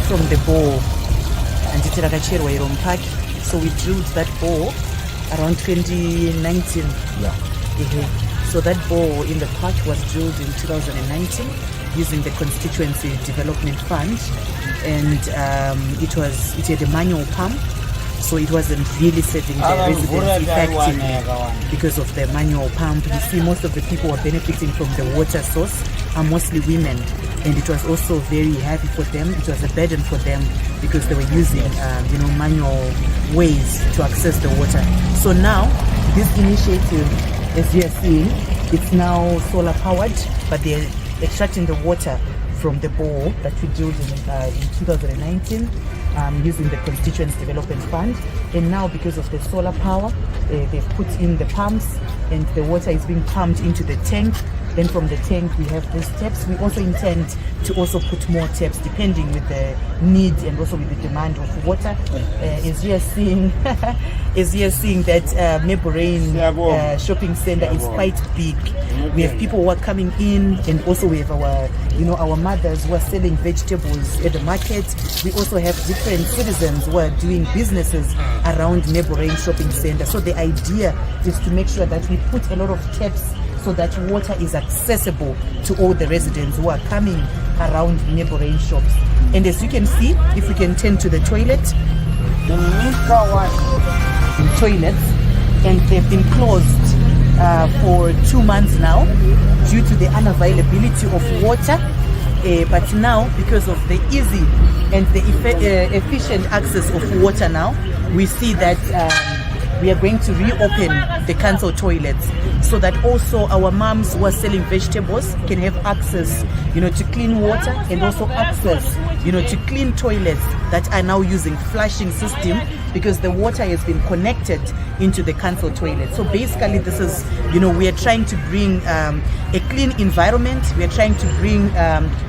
from the bore. So we drilled that bore around 2019. Yeah. So that bore in the park was drilled in 2019 using the Constituency Development Fund, and it had a manual pump, so it wasn't really serving the residents effectively because of the manual pump. You see, most of the people who are benefiting from the water source are mostly women, and it was also very heavy for them. It was a burden for them because they were using manual ways to access the water. So now this initiative, as you are seeing, it's now solar powered, but they're extracting the water from the bore that we drilled in 2019 using the Constituency Development Fund. And now, because of the solar power, they've put in the pumps, and the water is being pumped into the tank. Then from the tank we have these taps. We also intend to also put more taps depending with the need and also with the demand of water. As you are seeing, that Meborane shopping center is quite big. We have people who are coming in, and also we have our mothers who are selling vegetables at the market. We also have different citizens who are doing businesses around Meborane shopping center. So the idea is to make sure that we put a lot of taps so that water is accessible to all the residents who are coming around Meborane shops. And as you can see, if we can turn to the toilet, toilets, and they've been closed for 2 months now due to the unavailability of water. But now, because of the easy and the efficient access of water now, we see that we are going to reopen the council toilets so that also our moms who are selling vegetables can have access, to clean water, and also access, to clean toilets that are now using flushing system because the water has been connected into the council toilet. So basically, this is, we are trying to bring a clean environment. We are trying to bring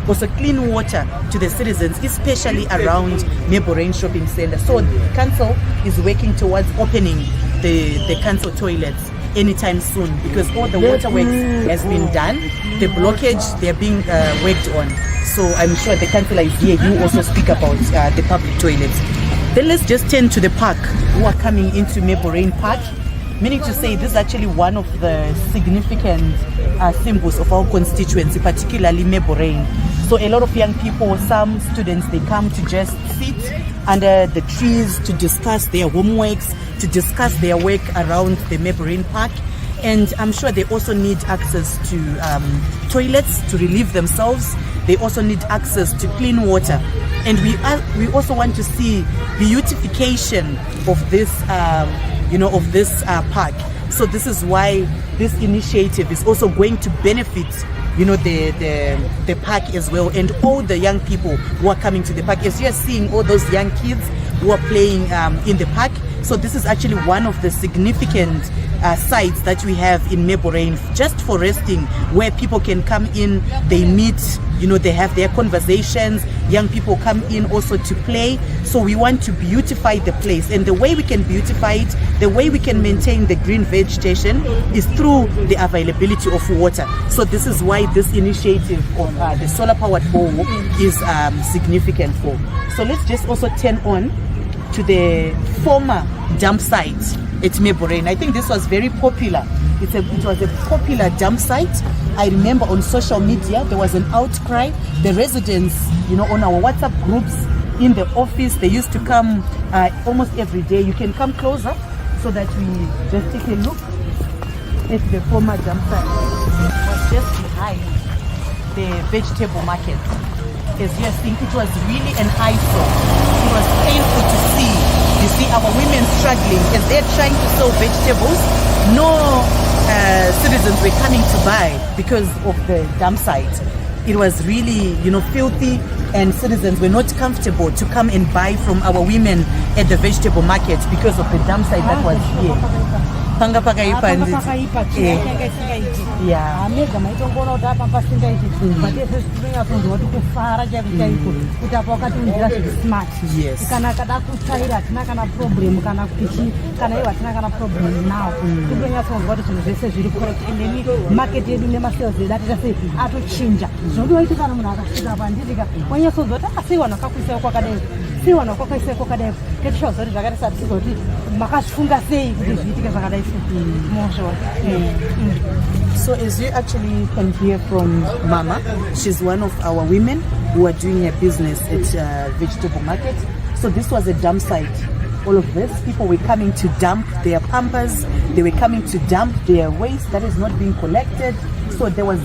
also clean water to the citizens, especially around Meborane shopping center. So the council is working towards opening the council toilets anytime soon because all the water works has been done. The blockage, they're being worked on. So I'm sure the councillor is here. You also speak about the public toilets. Then let's just turn to the park. Who are coming into Meborane Park, meaning to say this is actually one of the significant symbols of our constituency, particularly Meborane. So a lot of young people, some students, they come to just sit under the trees to discuss their homeworks, to discuss their work around the Meborane Park. And I'm sure they also need access to toilets to relieve themselves. They also need access to clean water. And we also want to see beautification of this, park. So this is why this initiative is also going to benefit, the park as well, and all the young people who are coming to the park. As you are seeing all those young kids who are playing in the park. So this is actually one of the significant sites that we have in Meborane just for resting, where people can come in, they meet, they have their conversations. Young people come in also to play. So we want to beautify the place, and the way we can beautify it, the way we can maintain the green vegetation is through the availability of water. So this is why this initiative of the solar powered bowl is significant for. So let's just also turn on to the former dump site at Meborane. I think this was very popular. It was a popular dump site. I remember on social media there was an outcry. The residents, on our WhatsApp groups, in the office, they used to come almost every day. You can come closer so that we just take a look at the former dump site. It was just behind the vegetable market. As you are seeing, it was really an eyesore. It was painful to see. You see our women struggling as they're trying to sell vegetables. No citizens were coming to buy because of the dump site. It was really, filthy, and citizens were not comfortable to come and buy from our women at the vegetable market because of the dump site that was here. Yeah. Amega maitongoona kuti apa pasingaiti but ese tinonyatsonzwa kuti kufara chaiko kuti apa wakatiunzira smart kana kada kutsvaira hatina kana problem kana kuti kana iwo hatina kana problem nawo tinonyatsonzwa kuti zvinhu zvese zviri correct and then market yedu nemasales edu atita sei atochinja zvinodiwaiti kana munhu akasvika panditika wanyatsonzwa kuti sei vanhu vakakuisai kwakadai sei vanhu vakakaisai kwakadai ketishauza kuti zvakati satisiza kuti makazvifunga sei kuti zviitike zvakadai So as you actually can hear from Mama, she's one of our women who are doing a business at vegetable market. So this was a dump site. All of this, people were coming to dump their pampers, they were coming to dump their waste that is not being collected. So there was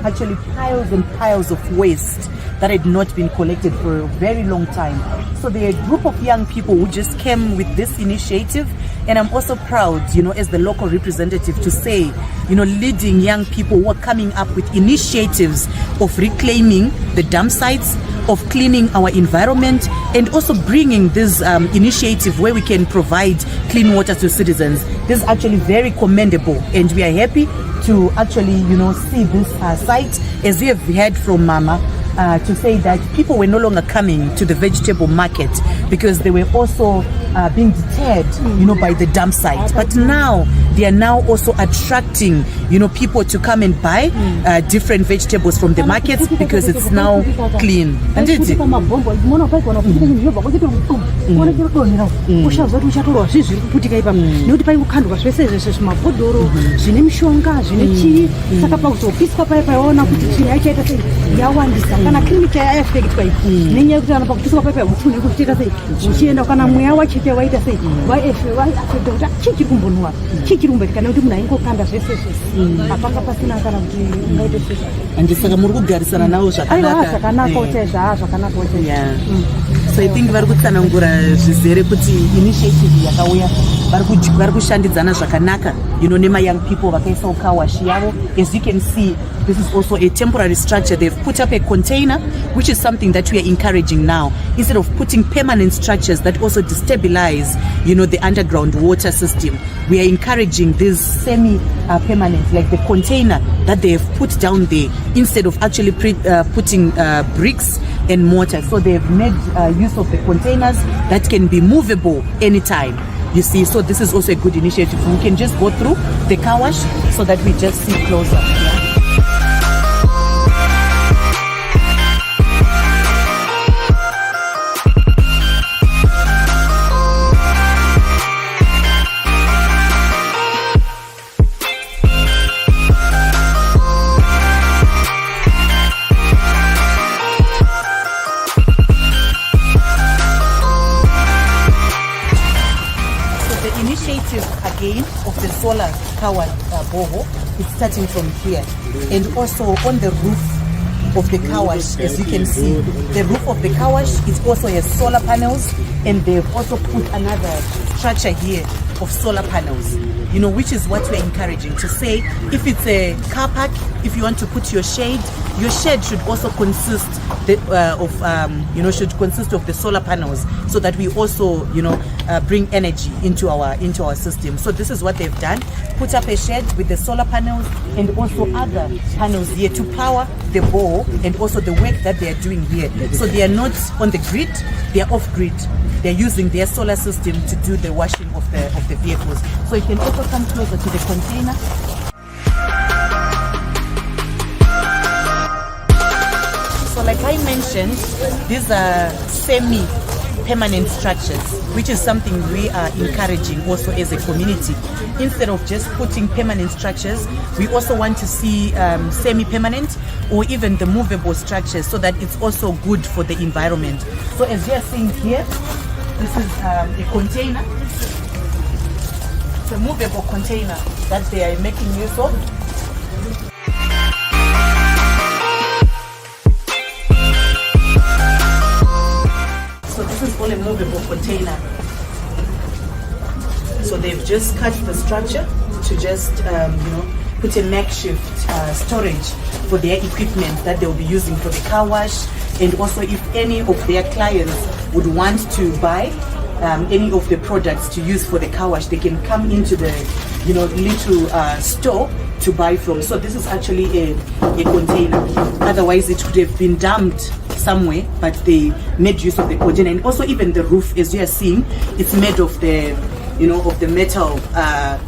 actually piles and piles of waste that had not been collected for a very long time. So there are a group of young people who just came with this initiative, and I'm also proud, as the local representative to say, leading young people who are coming up with initiatives of reclaiming the dump sites, of cleaning our environment, and also bringing this initiative where we can provide clean water to citizens. This is actually very commendable, and we are happy to actually, see this site, as we have heard from Mama, to say that people were no longer coming to the vegetable market because they were also being deterred, by the dump site. But now they are now also attracting, people to come and buy different vegetables from the markets because it's now clean. And it's kana clinic ya affect kwa hivi ninyi kutana pa kutuka pepe mfuni kutika sei uchienda kana mweya wachite waita sei wa efe wa after chiki kumbonwa chiki rumbe kana kuti muna ingo kanda zvese apanga pasina kana kuti ngaite sei andisaka muri kugarisana nawo zvakanaka aiwa zvakanaka utezva zvakanaka utezva so I think vari kutsanangura zvizere kuti initiative yakauya vari kushandidzana zvakanaka nema young people vakaisa ukawashi yavo. As you can see, this is also a temporary structure. They've put up a container, which is something that we are encouraging now, instead of putting permanent structures that also destabilize the underground water system. We are encouraging this semi-permanent, like the container that they have put down there, instead of actually putting bricks and mortar. So they've made use of the containers that can be movable anytime. You see, so this is also a good initiative. We can just go through the car wash so that we just see closer. Again of the solar powered boho, it's starting from here, and also on the roof of the car wash, as you can see, the roof of the car wash is also has solar panels, and they've also put another structure here of solar panels, which is what we're encouraging to say. If it's a car park, if you want to put your shed should also consist should consist of the solar panels, so that we also bring energy into our system. So this is what they've done: put up a shed with the solar panels and also other panels here to power the bowl, and also the work that they are doing here. So they are not on the grid; they are off grid. They're using their solar system to do the washing of the vehicles. So you can also come closer to the container. So like I mentioned, these are semi-permanent structures, which is something we are encouraging also as a community. Instead of just putting permanent structures, we also want to see semi-permanent or even the movable structures, so that it's also good for the environment. So as you are seeing here, this is a container. It's a movable container that they are making use of. So this is all a movable container. So they've just cut the structure to just put a makeshift storage for their equipment that they'll be using for the car wash, and also if any of their clients would want to buy any of the products to use for the car wash, they can come into the little store to buy from. So this is actually a container. Otherwise it could have been dumped somewhere, but they made use of the container. And also even the roof, as you are seeing, it's made of the of the metal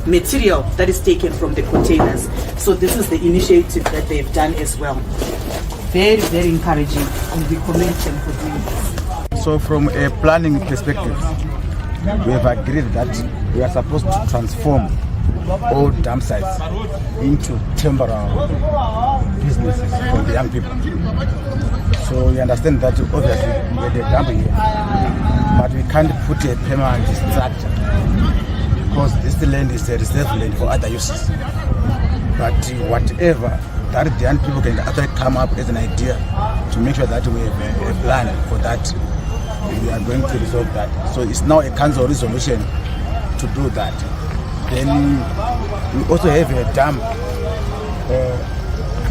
material that is taken from the containers. So this is the initiative that they've done as well. Very, very encouraging, and we commend them for doing this. So from a planning perspective, we have agreed that we are supposed to transform all dump sites into temporary businesses for the young people. So we understand that obviously we are dumping here, but we can't put a permanent structure because this land is a reserve land for other uses. But whatever that the young people can actually come up as an idea to make sure that we have a plan for that, we are going to resolve that. So it's now a council resolution to do that. Then we also have a dam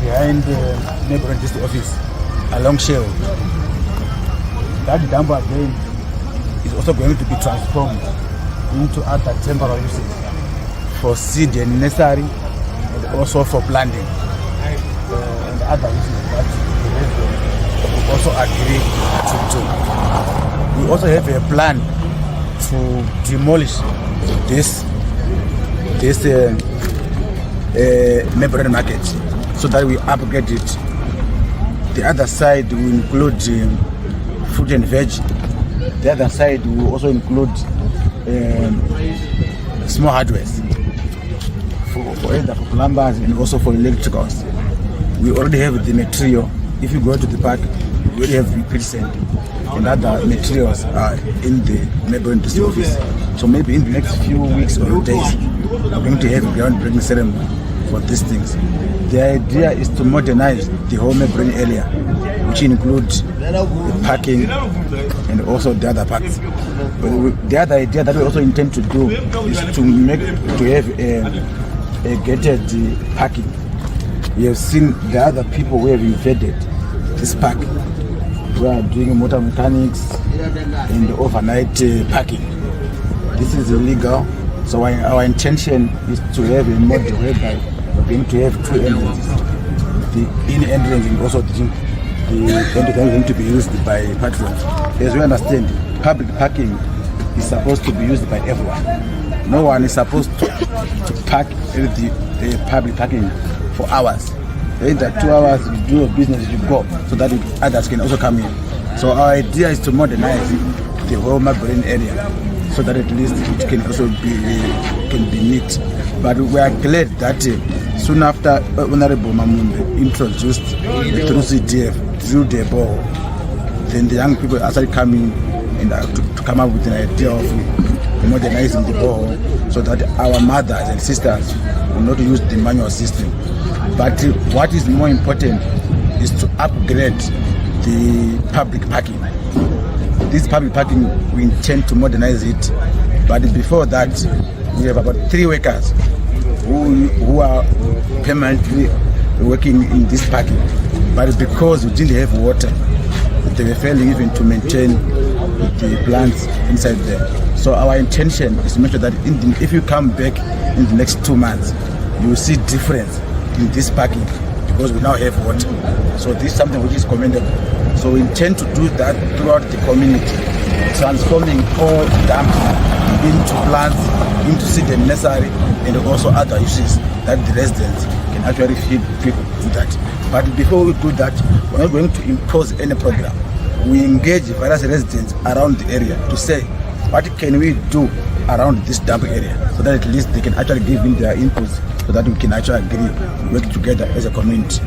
behind the neighboring district office along Shell. That dam again is also going to be transformed into other temporary uses for seed and nursery, and also for planting and other uses that we also agree to do. We also have a plan to demolish this neighboring market so that we upgrade it. The other side will include fruit and veg. The other side will also include small hardware for either for plumbers and also for electricals. We already have the material. If you go to the park, we already have repeat sand and other materials are in the neighboring district office. So maybe in the next few weeks or days, we're going to have a groundbreaking ceremony for these things. The idea is to modernize the whole neighboring area, which includes the parking and also the other parts. But the other idea that we also intend to do is to have a gated parking. We have seen the other people who have invaded this park. We are doing motor mechanics and overnight parking. This is illegal, so our intention is to have a model whereby we're going to have two entrances. The in entrance and also the entrance is going to be used by patrons. As we understand, public parking is supposed to be used by everyone. No one is supposed to park at the public parking for hours. Either 2 hours you do your business, you go, so that others can also come in. So our idea is to modernize the whole Marine area, so that at least it can also be neat. But we are glad that soon after Honorable Mamombe introduced through CDF, through the ball, then the young people actually come in and to come up with an idea of modernizing the ball, so that our mothers and sisters will not use the manual system. But what is more important is to upgrade the public parking. This public parking, we intend to modernize it, but before that, we have about 3 workers who are permanently working in this parking. But because we didn't have water, they were failing even to maintain the plants inside there. So our intention is to make sure that if you come back in the next 2 months, you will see difference in this parking, because we now have water. So this is something which is commendable. So we intend to do that throughout the community, transforming all dumps into plants, into seed and nursery, and also other uses that the residents can actually feed people to that. But before we do that, we're not going to impose any program. We engage various residents around the area to say, what can we do around this dump area, so that at least they can actually give in their inputs, so that we can actually agree, work together as a community.